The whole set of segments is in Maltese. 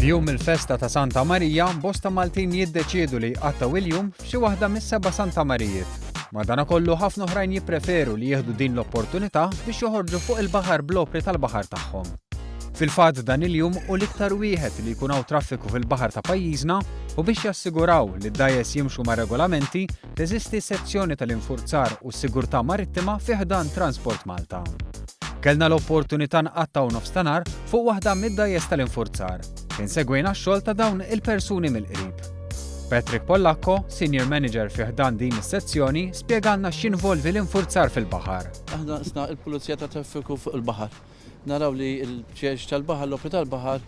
F'jum il-festa ta' Santa Marija, bosta Maltin jiddeċiedu li jqattaw il-jum f'xi waħda mis-7 Santa Marijiet. Madankollu ħafna oħrajn jippreferu li jieħdu din l-opportunità biex joħorġu fuq il-baħar bl-opri tal-baħar tagħhom. Fil-fatt dan il-jum u l-iktar wieħed li jkun hawn traffiku fil-baħar ta' pajjiżna u biex jassiguraw li d-dajjes jimxu ma' regolamenti, teżisti sezzjoni tal-infurzar u s-sigurtà marittima fi ħdan Transport Malta. Kellna l-opportunità nqattaw nofstanar fuq waħda mid-dajjes tal-infurzar. Insegwejna x-xogħol ta' dawn il-persuni mill-qrib. Patrick Pollacco, Senior Manager fi ħdan din is-sezzjoni, spjegalna x'involvi l-infurzar fil-baħar. Aħna isna il-Pulizija ta' Traffiku fuq il-baħar. Naraw li l-ċeġ tal-baħar, l-opri tal-baħar,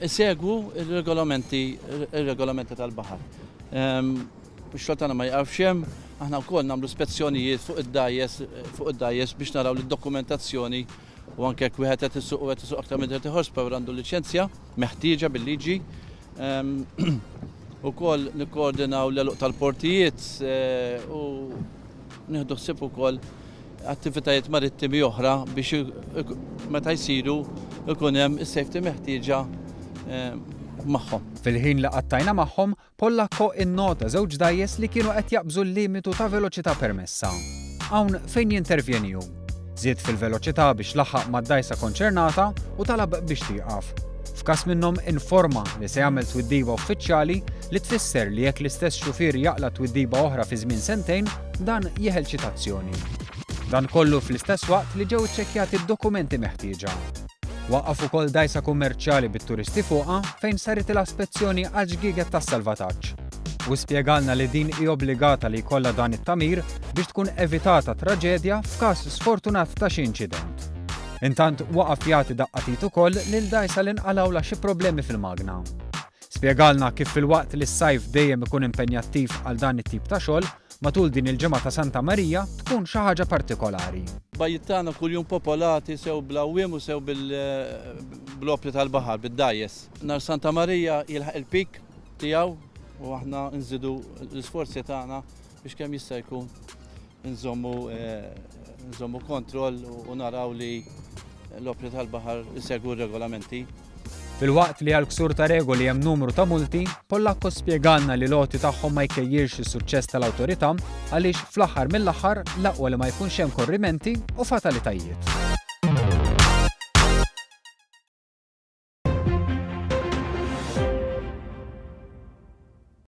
isegwu il-regolamenti tal-baħar. X-xogħol tagħna ma jqafx hemm, aħna wkoll nagħmlu spezzjonijiet fuq id-dajjes biex naraw li d-dokumentazzjoni u anke jekk wieħed qed isuq aktar minn 30 horsepower għandu liċenzja meħtieġa bil-liġi. Ukoll nikkoordinaw l-eluq tal-portijiet u nieħdu ħsieb ukoll attivitajiet marittimi oħra biex meta jsiru ikun hemm is-safety meħtieġa magħhom. Fil-ħin li qattajna magħhom, Pollacco innota żewġ dajjes li kienu qed jaqbżu l-limitu ta' veloċità permessa. Hawn fejn jintervjeniju. Żied fil-veloċità biex laħħaq mad-dajsa konċernata u talab biex tieqaf. F'każ minnhom informa li se jagħmel twiddiba uffiċjali li tfisser li jekk l-istess xufier jaqla twiddiba oħra fi żmien sentejn, dan jeħel ċitazzjoni. Dan kollu fl-istess waqt li ġew iċċekkjati d-dokumenti meħtieġa. Waqqaf ukoll dajsa kummerċjali bit-turisti fuqha fejn saret l-ispezzjoni għal ġgieget tas-salvataġġ. U spjegalna li din hi obbligata li jkollha dan it-tagħmir biex tkun evitata traġedja f'każ sfortunat ta' xi inċident. Intant waqaf jagħti daqqatit ukoll lil dajsa li nqalawla xi problemi fil-magna. Spjegalna kif fil-waqt li s-sajf dejjem ikun impenjattiv għal dan it-tip ta' xogħol, matul din il-ġimgħa ta' Santa Marija tkun xi ħaġa partikolari. Bajjiet tagħna kuljum popolati sew bl-awwiem u sew bil-opri tal-baħar, bid-dajjes. Nhar Santa Marija jilħaq il-pik tiegħu u aħna nżidu l-isforzi tagħna biex kemm jista' jkun nżommu kontroll u naraw li l-opri tal-baħar isegwu r-regolamenti. Fil-waqt li għal-ksur ta' regoli hemm numru ta' multi, Pollacco spjegalna li loti tagħhom ma jkejjirx is-suċċess tal-awtorità għaliex fl-aħħar mill-aħħar l-aqwa li ma jkunx hemm korrimenti u fatalitajiet.